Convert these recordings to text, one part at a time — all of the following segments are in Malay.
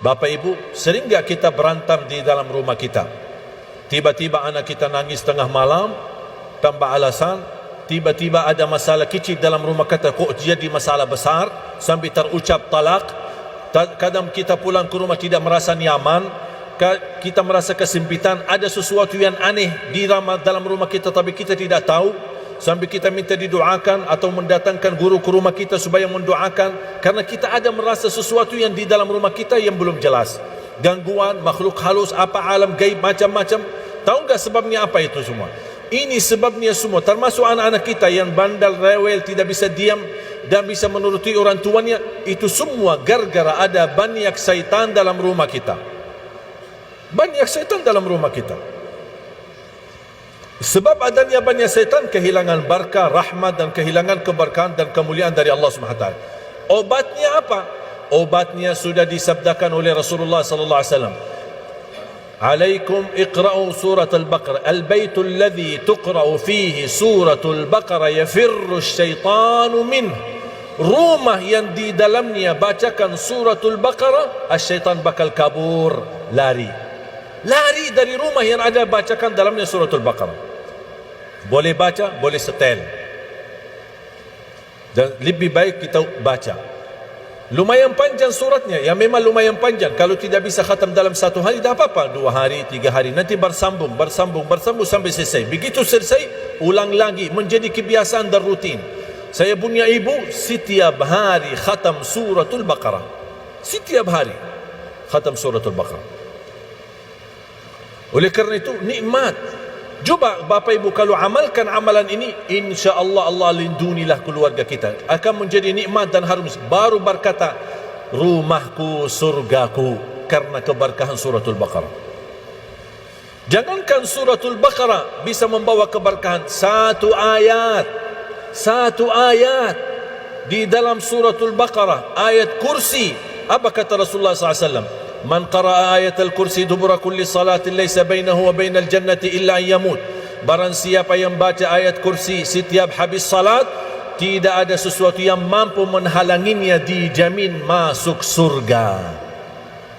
Bapak Ibu, sering tak kita berantem di dalam rumah kita? Tiba-tiba anak kita nangis tengah malam tanpa alasan. Tiba-tiba ada masalah kecil dalam rumah kita, kok jadi masalah besar sampai terucap talak. Kadang kita pulang ke rumah tidak merasa nyaman, kita merasa kesempitan, ada sesuatu yang aneh di dalam rumah kita tapi kita tidak tahu, sampai kita minta didoakan atau mendatangkan guru ke rumah kita supaya mendoakan, karena kita ada merasa sesuatu yang di dalam rumah kita yang belum jelas, gangguan, makhluk halus, apa alam gaib, macam-macam. Tahu enggak sebabnya apa itu semua? Ini sebabnya semua, termasuk anak-anak kita yang bandel, rewel, tidak bisa diam dan bisa menuruti orang tuanya. Itu semua gara-gara ada banyak syaitan dalam rumah kita. Banyak syaitan dalam rumah kita. Sebab adanya banyak syaitan, kehilangan barakah, rahmat dan kehilangan keberkahan dan kemuliaan dari Allah SWT. Obatnya apa? Obatnya sudah disabdakan oleh Rasulullah SAW. Alaikum iqra'u surat al-Baqarah. Al-baytu alladhi tuqra'u fihi suratul Baqarah yafirru syaitanu min. Rumah yang di dalamnya bacakan suratul Baqarah, syaitan bakal kabur, lari. Lari dari rumah yang ada bacakan dalamnya suratul Baqarah. Boleh baca, boleh setel. Dan lebih baik kita baca. Lumayan panjang suratnya, ya memang lumayan panjang. Kalau tidak bisa khatam dalam satu hari, tak apa-apa, 2 hari, 3 hari, nanti bersambung sampai selesai. Begitu selesai, ulang lagi, menjadi kebiasaan dan rutin. Saya punya ibu, setiap hari khatam suratul Baqarah. Setiap hari khatam suratul Baqarah. Oleh kerana itu, nikmat. Cuba Bapak Ibu, kalau amalkan amalan ini, insya-Allah Allah lindungilah keluarga kita. Akan menjadi nikmat dan harum. Baru berkata, rumahku surgaku, karena keberkahan suratul Baqarah. Jangankan suratul Baqarah bisa membawa keberkahan, satu ayat di dalam suratul Baqarah, ayat kursi. Apa kata Rasulullah SAW? Man qara'a ayatul kursi dubura kulli salatin laysa bainahu wa bainal jannati illa an yamut. Barang siapa yang baca ayat kursi setiap habis salat, tidak ada sesuatu yang mampu menghalanginya, dijamin masuk surga.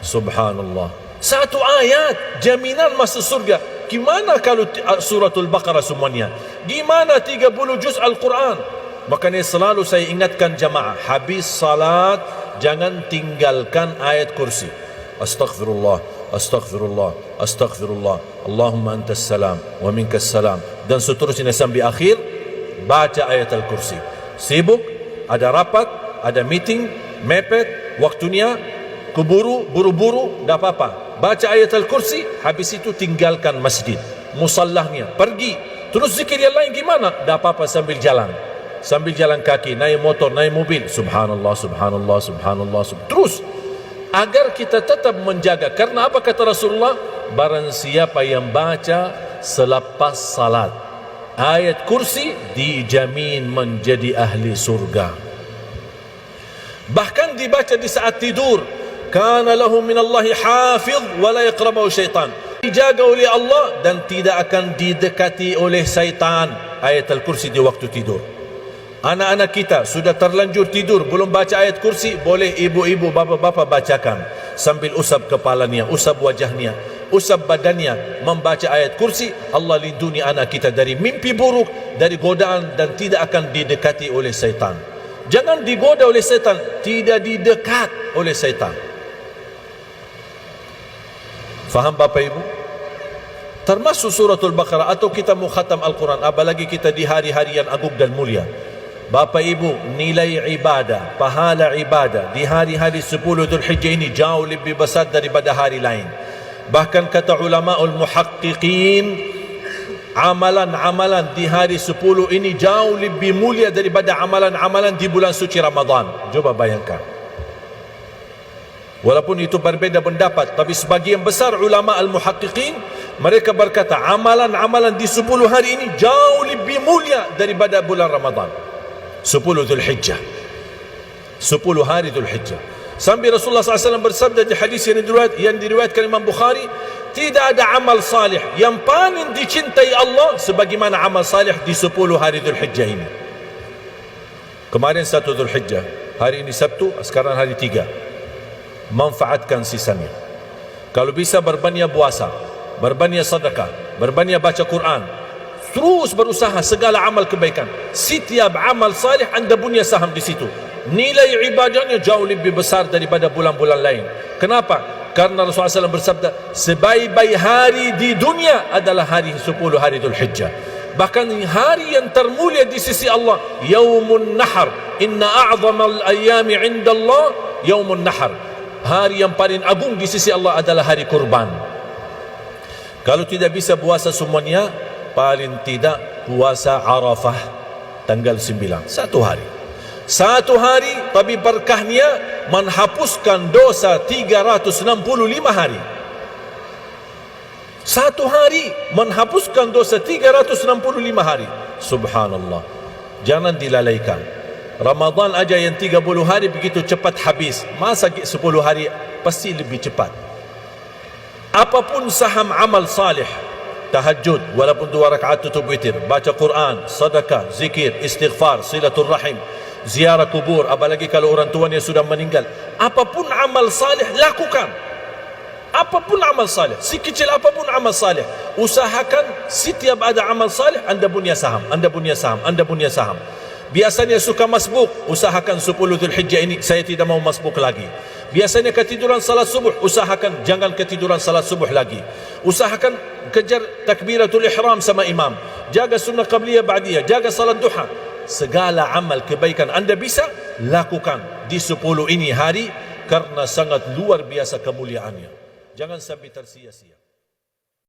Subhanallah. Satu ayat jaminan masuk surga. Gimana kalau suratul Baqarah semuanya? Gimana 30 juz Al-Quran? Makanya selalu saya ingatkan jamaah, habis salat jangan tinggalkan ayat kursi. Astaghfirullah, astaghfirullah, astaghfirullah, Allahumma antas salam wa minkas salam, dan seterusnya sampai akhir. Baca ayat al-kursi. Sibuk, ada rapat, ada meeting, mepet waktunya, buru-buru, tak apa-apa, baca ayat al-kursi. Habis itu tinggalkan masjid, musallahnya, pergi. Terus zikir yang lain gimana? Tak apa-apa, sambil jalan kaki, naik motor, naik mobil. Subhanallah, subhanallah, subhanallah, terus, agar kita tetap menjaga. Karena apa kata Rasulullah? Barang siapa yang baca selepas salat ayat kursi, dijamin menjadi ahli surga. Bahkan dibaca di saat tidur, kana lahu minallahi hafiz wa la yaqrabu syaitan. Dijaga oleh Allah dan tidak akan didekati oleh syaitan. Ayat al-kursi di waktu tidur. Anak-anak kita sudah terlanjur tidur, belum baca ayat kursi, boleh ibu-ibu, bapa-bapa bacakan. Sambil usap kepalanya, usap wajahnya, usap badannya, membaca ayat kursi. Allah lindungi anak kita dari mimpi buruk, dari godaan, dan tidak akan didekati oleh syaitan. Jangan digoda oleh syaitan, tidak didekat oleh syaitan. Faham Bapak Ibu? Termasuk suratul Baqarah, atau kita mau khatam Al-Quran, apalagi kita di hari-hari yang agung dan mulia. Bapak Ibu, nilai ibadah, pahala ibadah di hari-hari 10 Dzulhijjah ini jauh lebih besar daripada hari lain. Bahkan kata ulamaul muhaqqiqin, amalan-amalan di hari 10 ini jauh lebih mulia daripada amalan-amalan di bulan suci Ramadan. Coba bayangkan. Walaupun itu berbeza pendapat, tapi sebagian besar ulama al-muhaqqiqin, mereka berkata amalan-amalan di 10 hari ini jauh lebih mulia daripada bulan Ramadan. 10 Dzulhijjah, 10 hari Dzulhijjah. Sampai Rasulullah SAW bersabda di hadis yang diriwayatkan Imam Bukhari, tidak ada amal salih yang paling dicintai Allah sebagaimana amal salih di 10 hari Dzulhijjah ini. Kemarin 1 Dzulhijjah, hari ini Sabtu, sekarang hari 3. manfaatkan sisanya. Kalau bisa berbanyak puasa, berbanyak sedekah, berbanyak baca Quran, terus berusaha segala amal kebaikan. Setiap amal salih anda punya saham di situ. Nilai ibadahnya jauh lebih besar daripada bulan-bulan lain. Kenapa? Karena Rasulullah SAW bersabda, sebaik-baik hari di dunia adalah hari 10 hari Dhul Hijjah. Bahkan hari yang termulia di sisi Allah, Yaumun Nahar. Inna a'zamal ayami inda Allah Yaumun Nahar. Hari yang paling agung di sisi Allah adalah hari kurban. Kalau tidak bisa puasa semuanya, paling tidak puasa Arafah tanggal 9, satu hari. Satu hari, tapi berkahnya menghapuskan dosa 365 hari. Satu hari menghapuskan dosa 365 hari. Subhanallah. Jangan dilalaikan. Ramadan aja yang 30 hari begitu cepat habis. Masa 10 hari pasti lebih cepat. Apapun saham amal salih, tahajud walaupun 2 rakaat tutup witir, baca Quran, sedekah, zikir, istighfar, silaturrahim, ziarah kubur, apalagi kalau orang tuanya sudah meninggal. Apapun amal salih lakukan. Apapun amal salih, sekecil apapun amal salih, usahakan setiap ada amal salih anda punya saham, anda punya saham, anda punya saham. Biasanya suka masbuk, usahakan 10 Dhul Hijjah ini saya tidak mau masbuk lagi. Biasanya ketiduran salat subuh, usahakan jangan ketiduran salat subuh lagi. Usahakan kejar takbiratul ihram sama imam, jaga sunnah qabliyah ba'diyah, jaga salat duha. Segala amal kebaikan anda bisa lakukan di 10 ini hari, karena sangat luar biasa kemuliaannya. Jangan sampai tersia-sia.